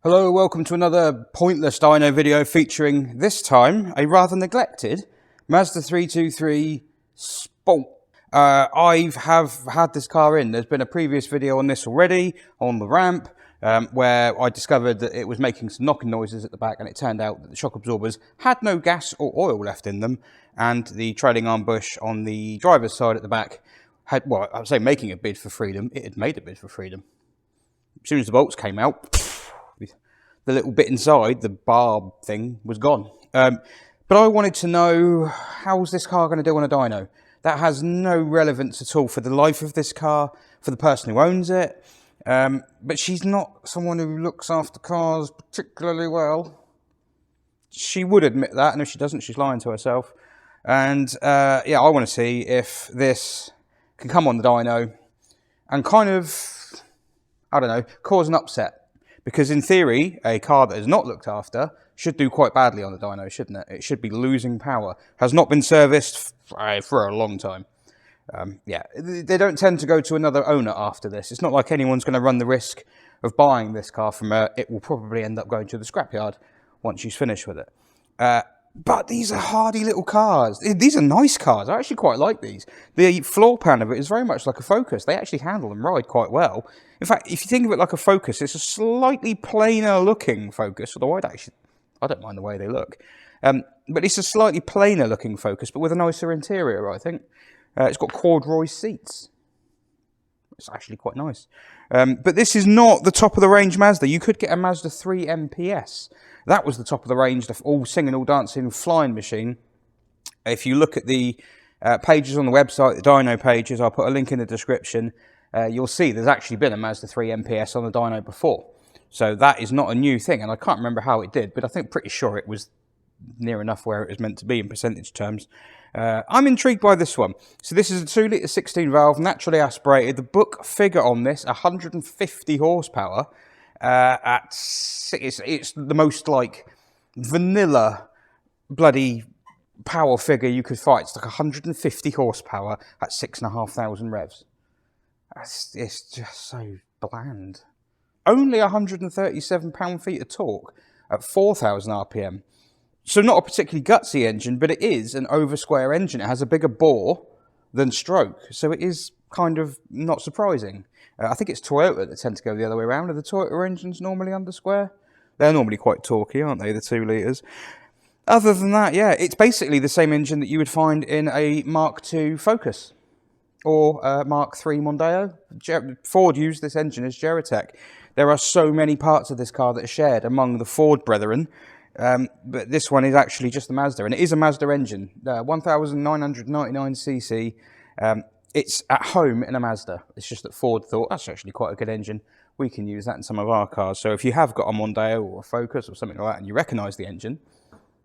Hello, welcome to another pointless dyno video featuring, this time, a rather neglected Mazda 323 Sport. I have had this car in. There's been a previous video on this already, on the ramp, where I discovered that it was making some knocking noises at the back, and it turned out that the shock absorbers had no gas or oil left in them, and the trailing arm bush on the driver's side at the back had, well, I would say making a bid for freedom. It had made a bid for freedom. As soon as the bolts came out, the little bit inside, the barb thing, was gone. But I wanted to know, how's this car going to do on a dyno? That has no relevance at all for the life of this car, for the person who owns it. But she's not someone who looks after cars particularly well. She would admit that, and if she doesn't, she's lying to herself. And yeah, I want to see if this can come on the dyno and kind of, I don't know, cause an upset. Because in theory, a car that is not looked after should do quite badly on the dyno, shouldn't it? It should be losing power. Has not been serviced for a long time. Yeah, they don't tend to go to another owner after this. It's not like anyone's going to run the risk of buying this car from her. It will probably end up going to the scrapyard once she's finished with it. But these are hardy little cars. These are nice cars. I actually quite like these. The floor plan of it is very much like a Focus. They actually handle and ride quite well. In fact, if you think of it like a Focus, it's a slightly plainer looking Focus, although I don't mind the way they look. But it's a slightly plainer looking Focus, but with a nicer interior, I think. It's got corduroy seats. It's actually quite nice. But this is not the top of the range Mazda. You could get a Mazda 3 MPS. That was the top of the range, the all singing, all dancing, flying machine. If you look at the pages on the website, the dyno pages, I'll put a link in the description. You'll see there's actually been a Mazda 3 MPS on the dyno before. So that is not a new thing, and I can't remember how it did, but I think pretty sure it was near enough where it was meant to be in percentage terms. I'm intrigued by this one. So this is a 2-litre 16 valve, naturally aspirated. The book figure on this, 150 horsepower. It's the most like vanilla bloody power figure you could find. It's like 150 horsepower at 6,500 revs. It's just so bland. Only 137 pound-feet of torque at 4,000 RPM. So not a particularly gutsy engine, but it is an over-square engine. It has a bigger bore than stroke, so it is kind of not surprising. I think it's Toyota that tend to go the other way around. Are the Toyota engines normally under square? They're normally quite torquey, aren't they, the 2 litres? Other than that, yeah, it's basically the same engine that you would find in a Mark II Focus or Mark III Mondeo. Ford used this engine as Geratech. There are so many parts of this car that are shared among the Ford brethren, but this one is actually just a Mazda, and it is a Mazda engine, 1,999cc. It's at home in a Mazda. It's just that Ford thought, that's actually quite a good engine. We can use that in some of our cars. So if you have got a Mondeo or a Focus or something like that and you recognise the engine,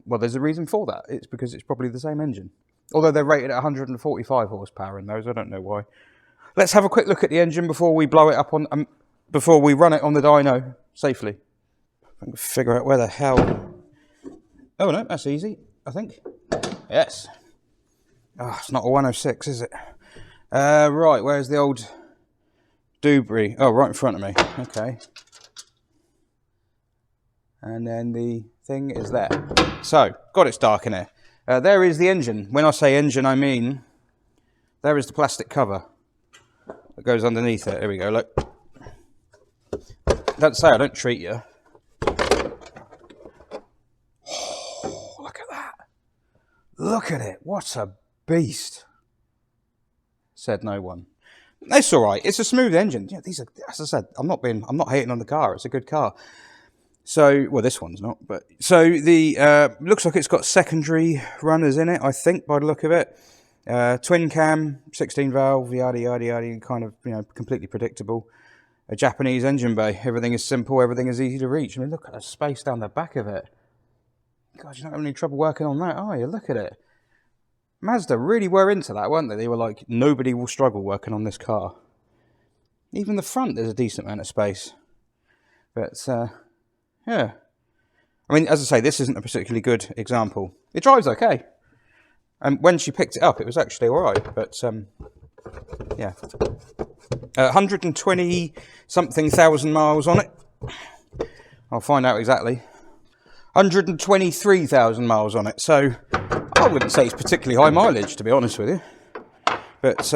well, there's a reason for that. It's because it's probably the same engine. Although they're rated at 145 horsepower in those, I don't know why. Let's have a quick look at the engine before we blow it up on, before we run it on the dyno safely. I can figure out where the hell... Oh no, that's easy, I think. Yes. Oh, it's not a 106, is it? Right, where's the old Dewberry? Oh, right in front of me. Okay. And then the thing is there. So, God, it's dark in here. There is the engine. When I say engine, I mean there is the plastic cover that goes underneath it. Here we go, look. Don't say I don't treat you. Oh, look at that. Look at it. What a beast. Said no one. It's all right. It's a smooth engine. Yeah, these are, as I said, I'm not hating on the car. It's a good car. So, well, this one's not, but so the looks like it's got secondary runners in it, I think, by the look of it. Twin cam, 16 valve, yada yada yada, kind of, you know, completely predictable. A Japanese engine bay. Everything is simple. Everything is easy to reach. I mean, look at the space down the back of it. God, you're not having any trouble working on that, are you? Look at it. Mazda really were into that, weren't they? They were like, nobody will struggle working on this car. Even the front, there's a decent amount of space. But, yeah. I mean, as I say, this isn't a particularly good example. It drives okay. And when she picked it up, it was actually all right. But, yeah. 120-something thousand miles on it. I'll find out exactly. 123,000 miles on it, so I wouldn't say it's particularly high mileage, to be honest with you. But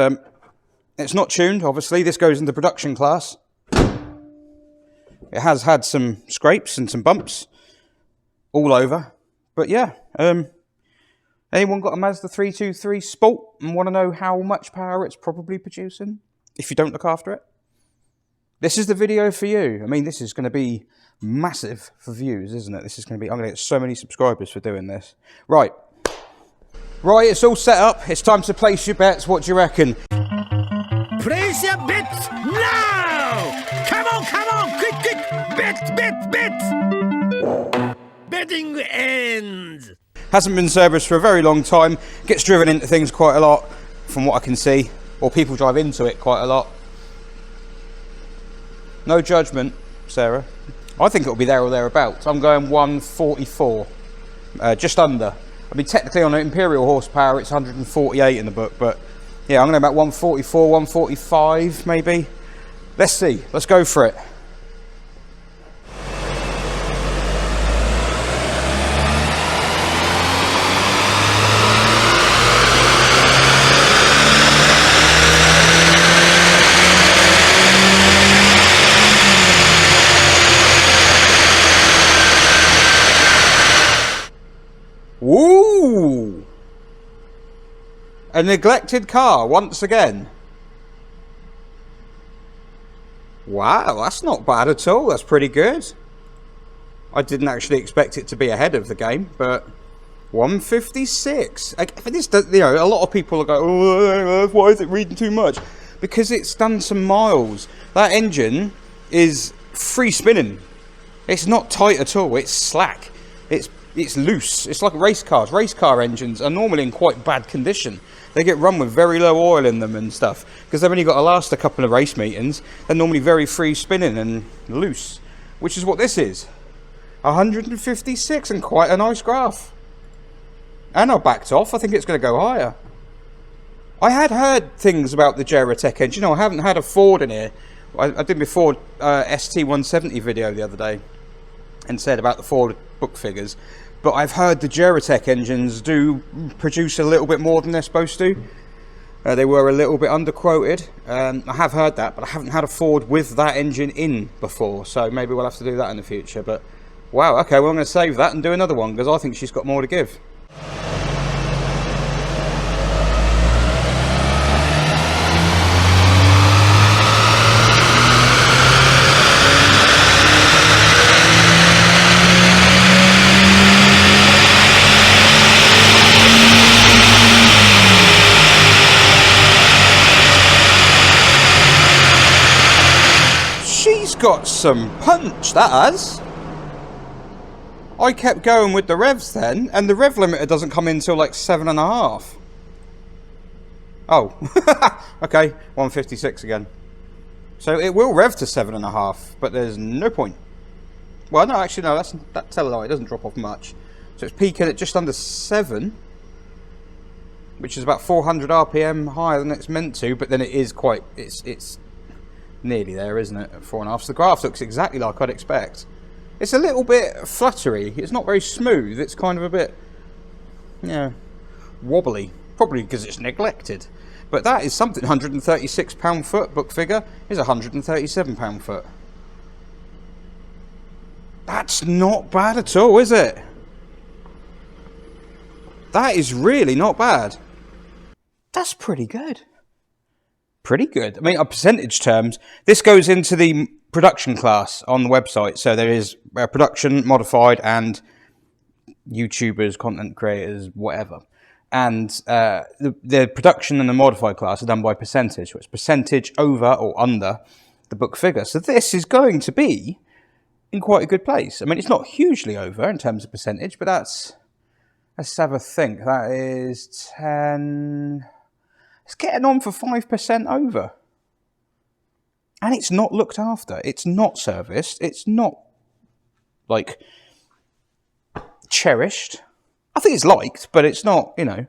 it's not tuned, obviously. This goes into production class. It has had some scrapes and some bumps all over. But yeah, anyone got a Mazda 323 Sport and want to know how much power it's probably producing if you don't look after it? This is the video for you. I mean, this is going to be massive for views, isn't it? This is going to be, I'm going to get so many subscribers for doing this. Right, it's all set up. It's time to place your bets. What do you reckon? Place your bets now! Come on, quick! Bet! Betting ends! Hasn't been serviced for a very long time. Gets driven into things quite a lot, from what I can see. Or people drive into it quite a lot. No judgment, Sarah. I think it'll be there or thereabouts. I'm going 144, just under. I mean, technically on an Imperial horsepower, it's 148 in the book, but yeah, I'm going to about 144, 145 maybe. Let's see. Let's go for it. Woo! A neglected car once again. Wow, that's not bad at all. That's pretty good. I didn't actually expect it to be ahead of the game, but 156. This does, you know, a lot of people are going, oh, why is it reading too much? Because it's done some miles. That engine is free spinning. It's not tight at all. It's slack. It's loose. It's like race cars. Race car engines are normally in quite bad condition. They get run with very low oil in them and stuff because they've only got to last a couple of race meetings. They're normally very free spinning and loose, which is what this is. 156 and quite a nice graph. And I backed off. I think it's going to go higher. I had heard things about the Geratech engine. You know, I haven't had a Ford in here. I did my Ford ST170 video the other day and said about the Ford book figures, but I've heard the Geratech engines do produce a little bit more than they're supposed to. They were a little bit underquoted. I have heard that, but I haven't had a Ford with that engine in before, so maybe we'll have to do that in the future. But wow, okay, well I'm going to save that and do another one because I think she's got more to give. Got some punch, that has. I kept going with the revs then, and the rev limiter doesn't come in until like 7.5. Oh, okay, 156 again. So it will rev to 7.5, but there's no point. Well, no, actually, no, that's a lie. It doesn't drop off much. So it's peaking at just under 7, which is about 400 RPM higher than it's meant to, but then it is quite, it's nearly there, isn't it, at 4.5. So the graph looks exactly like I'd expect. It's a little bit fluttery. It's not very smooth. It's kind of a bit, yeah, wobbly. Probably because it's neglected. But that is something. 136 pound-foot book figure is 137 pound-foot. That's not bad at all, is it? That is really not bad. That's pretty good. Pretty good. I mean, on percentage terms, this goes into the production class on the website. So there is production, modified, and YouTubers, content creators, whatever. And the production and the modified class are done by percentage. So it's percentage over or under the book figure. So this is going to be in quite a good place. I mean, it's not hugely over in terms of percentage, but let's have a think. That is 10... It's getting on for 5% over. And it's not looked after. It's not serviced. It's not, like, cherished. I think it's liked, but it's not, you know.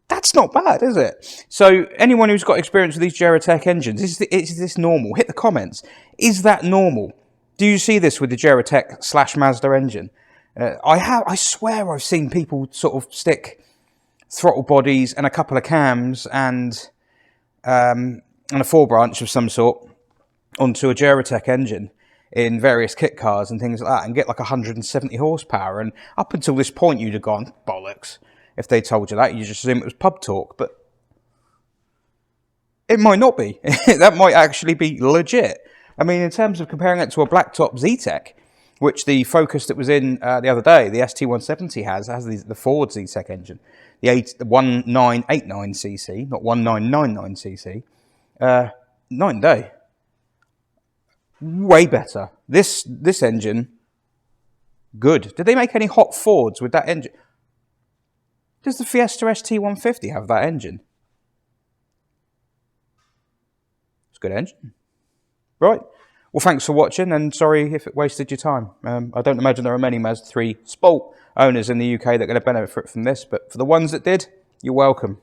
That's not bad, is it? So anyone who's got experience with these Geratech engines, is this normal? Hit the comments. Is that normal? Do you see this with the Geratech / Mazda engine? I swear I've seen people sort of stick throttle bodies and a couple of cams and a 4-branch of some sort onto a Geratech engine in various kit cars and things like that and get like 170 horsepower. And up until this point, you'd have gone, bollocks. If they told you that, you just assume it was pub talk. But it might not be. That might actually be legit. I mean, in terms of comparing it to a blacktop Z-Tech, which the Focus that was in the other day, the ST170 has the Ford Z-Tech engine, the 1989cc, not 1999cc, night and day. Way better. This engine, good. Did they make any hot Fords with that engine? Does the Fiesta ST150 have that engine? It's a good engine. Right. Well, thanks for watching, and sorry if it wasted your time. I don't imagine there are many Mazda 3 Sport owners in the UK that are going to benefit from this, but for the ones that did, you're welcome.